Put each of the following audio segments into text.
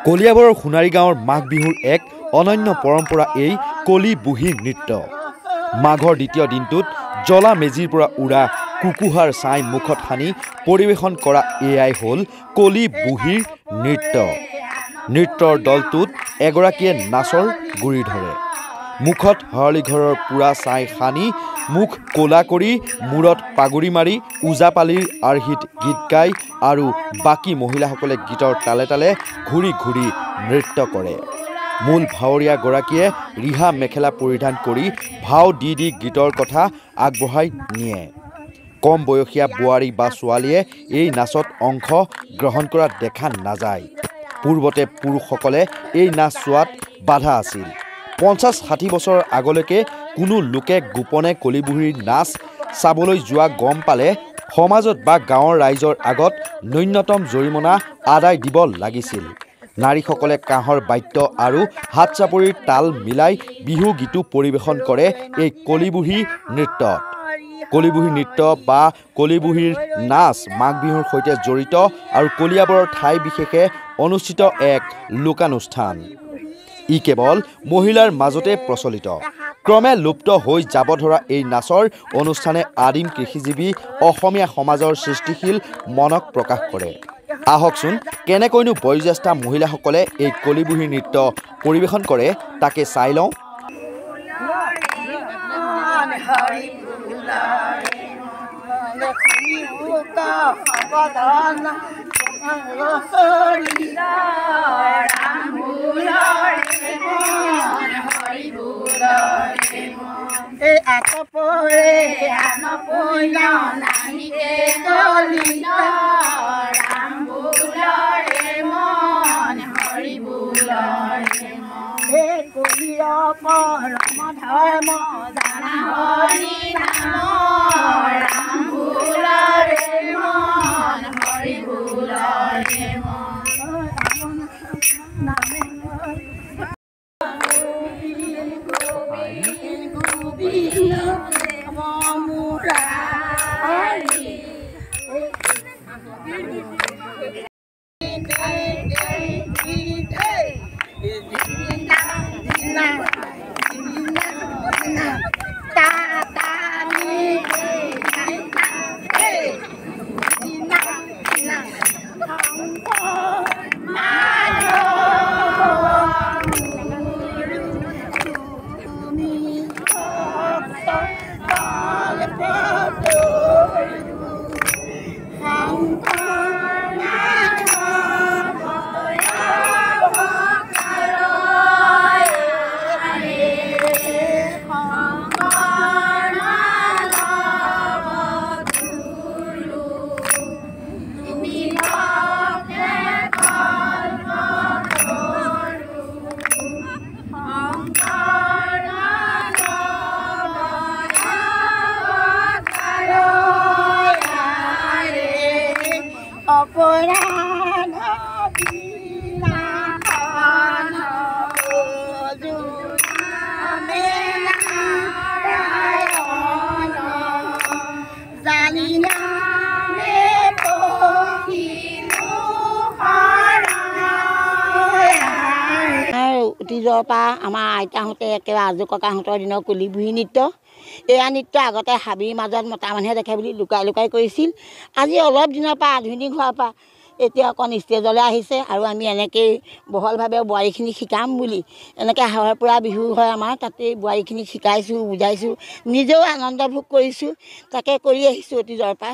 কলিয়াবৰৰ সোণাৰী গাঁৱৰ মাঘ বিহুৰ এক অনন্য পৰম্পৰা এই কলি বুঢ়ী নৃত্য। মাঘৰ দ্বিতীয় দিনটোত জ্বলা মেজিৰ পৰা উৰা কুকুহাৰ ছাই মুখত সানি পৰিৱেশন কৰা এয়াই হ'ল কলি বুঢ়ীৰ নৃত্য। নৃত্যৰ দলটোত এগৰাকীয়ে নাচৰ গুৰি ধৰে। মুখত হৰলি ঘৰৰ পুৰা ছাই সানি মুখ ক'লা কৰি মূৰত পাগুৰি মাৰি ওজাপালিৰ আৰ্হিত গীত গায় আৰু বাকী মহিলাসকলে গীতৰ তালে তালে ঘূৰি ঘূৰি নৃত্য কৰে। মূল ভাৱৰীয়াগৰাকীয়ে ৰিহা মেখেলা পৰিধান কৰি ভাও দি দি গীতৰ কথা আগবঢ়াই নিয়ে। কম বয়সীয়া বোৱাৰী বা ছোৱালীয়ে এই নাচত অংশ গ্ৰহণ কৰা দেখা নাযায়। পূৰ্বতে পুৰুষসকলে এই নাচ চোৱাত বাধা আছিল। 50-60 বছৰৰ আগলৈকে কোনো লোকে গোপনে কলি বুঢ়ীৰ নাচ চাবলৈ যোৱা গম পালে সমাজত বা গাঁৱৰ ৰাইজৰ আগত ন্যূনতম জৰিমনা আদায় দিব লাগিছিল। নাৰীসকলে কাঁহৰ বাদ্য আৰু হাত চাপৰিৰ তাল মিলাই বিহু গীতো পৰিৱেশন কৰে এই কলি বুঢ়ী নৃত্যত। কলি বুঢ়ী নৃত্য বা কলি বুঢ়ীৰ নাচ মাঘ বিহুৰ সৈতে জড়িত আৰু কলিয়াবৰৰ ঠাই বিশেষে অনুষ্ঠিত এক লোকানুষ্ঠান। ই কেৱল মহিলাৰ মাজতে প্ৰচলিত। ক্ৰমে লুপ্ত হৈ যাব ধৰা এই নাচৰ অনুষ্ঠানে আদিম কৃষিজীৱী অসমীয়া সমাজৰ সৃষ্টিশীল মনক প্ৰকাশ কৰে। আহকচোন কেনেকৈনো বয়োজ্যেষ্ঠা মহিলাসকলে এই কলি বুঢ়ী নৃত্য পৰিৱেশন কৰে তাকে চাই লওঁ। অতীজৰ পৰা আমাৰ আইতাহঁতে একেবাৰে আজু ককাহঁতৰ দিনৰ কলি বুঢ়ী নৃত্য। এয়া নৃত্য আগতে হাবিৰ মাজত মতা মানুহে দেখে বুলি লুকাই লুকাই কৰিছিল। আজি অলপ দিনৰ পৰা আধুনিক হোৱাৰ পৰা এতিয়া অকণ ষ্টেজলৈ আহিছে আৰু আমি এনেকৈয়ে বহলভাৱে বোৱাৰীখিনিক শিকাম বুলি এনেকৈ হাঁহৰ পৰা বিহু হয় আমাৰ, তাতেই বোৱাৰীখিনিক শিকাইছোঁ, বুজাইছোঁ, নিজেও আনন্দ ভোগ কৰিছোঁ। তাকে কৰি আহিছোঁ অতীজৰ পৰা।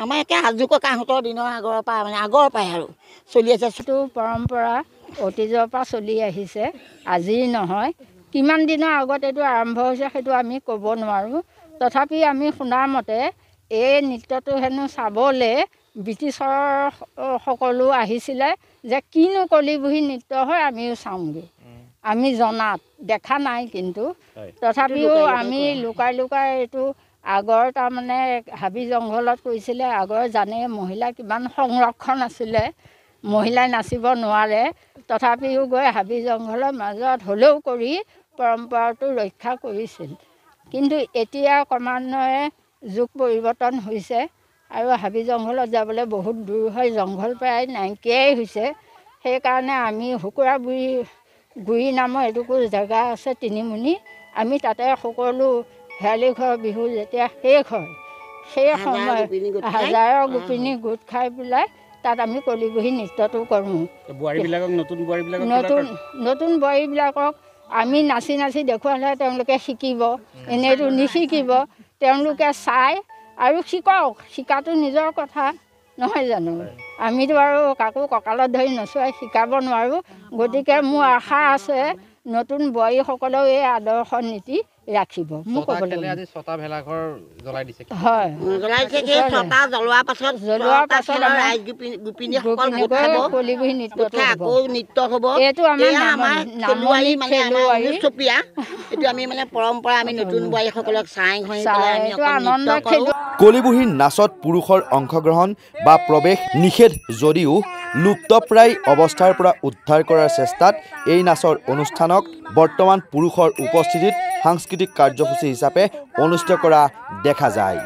আমাৰ একে আজু ককাহঁতৰ দিনৰ আগৰ পৰা মানে আগৰ পৰাই আৰু চলি আছে। সেইটো পৰম্পৰা অতীজৰ পৰা চলি আহিছে, আজি নহয়। কিমান দিনৰ আগত এইটো আৰম্ভ হৈছে সেইটো আমি ক'ব নোৱাৰোঁ। তথাপি আমি শুনাৰ মতে এই নৃত্যটো হেনো চাবলৈ ব্ৰিটিছৰ সকলো আহিছিলে যে কিনো কলি বুঢ়ী নৃত্য হয় আমিও চাওঁগৈ। আমি জনাত দেখা নাই, কিন্তু তথাপিও আমি লুকাই লুকাই এইটো আগৰ তাৰমানে হাবি জংঘলত কৰিছিলে। আগৰ জানে মহিলা কিমান সংৰক্ষণ আছিলে, মহিলাই নাচিব নোৱাৰে, তথাপিও গৈ হাবি জংঘলৰ মাজত হ'লেও কৰি পৰম্পৰাটো ৰক্ষা কৰিছিল। কিন্তু এতিয়া ক্ৰমান্বয়ে যুগ পৰিৱৰ্তন হৈছে আৰু হাবি জংঘলত যাবলৈ বহুত দূৰ হয়, জংঘল প্ৰায় নাইকিয়াই হৈছে। সেইকাৰণে আমি হুকুৰা গুৰি নামৰ এটুকুৰ জেগা আছে তিনিমুনি আমি তাতে সকলো হেৰালি ঘৰ বিহু যেতিয়া শেষ হয় সেই সময়ত হাজাৰৰ গোপিনী গোট খাই পেলাই তাত আমি কলি বহি নৃত্যটো কৰোঁ। নতুন বোৱাৰীবিলাকক আমি নাচি নাচি দেখুৱালে তেওঁলোকে শিকিব, এনেইতো নিশিকিব। তেওঁলোকে চাই আৰু শিকক, শিকাটো নিজৰ কথা নহয় জানো। আমিতো আৰু কাকো কঁকালত ধৰি নচুৱাই শিকাব নোৱাৰোঁ। গতিকে মোৰ আশা আছে নতুন বোৱাৰীসকলেও এই আদৰ্শ নীতি ৰাখিব। মোক ক'বলৈ হয় জ্বলোৱাৰ পাছত কলি বিহু নৃত্য হ'ব। এইটো আমাৰ চপিয়া এইটো আমি মানে পৰম্পৰা আমি নতুন বোৱাৰীসকলক চাই আনন্দ খেলো। কলি বুঢ়ীৰ নাচত পুৰুষৰ অংশগ্ৰহণ বা প্ৰৱেশ নিষেধ যদিও লুপ্তপ্ৰায় অৱস্থাৰ পৰা উদ্ধাৰ কৰাৰ চেষ্টাত এই নাচৰ অনুষ্ঠানক বৰ্তমান পুৰুষৰ উপস্থিতিত সাংস্কৃতিক কাৰ্যসূচী হিচাপে অনুষ্ঠিত কৰা দেখা যায়।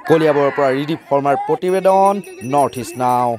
কলিয়াবৰৰ পৰা ৰিদীপ শৰ্মাৰ প্ৰতিবেদন, নৰ্থ ইষ্ট নাও।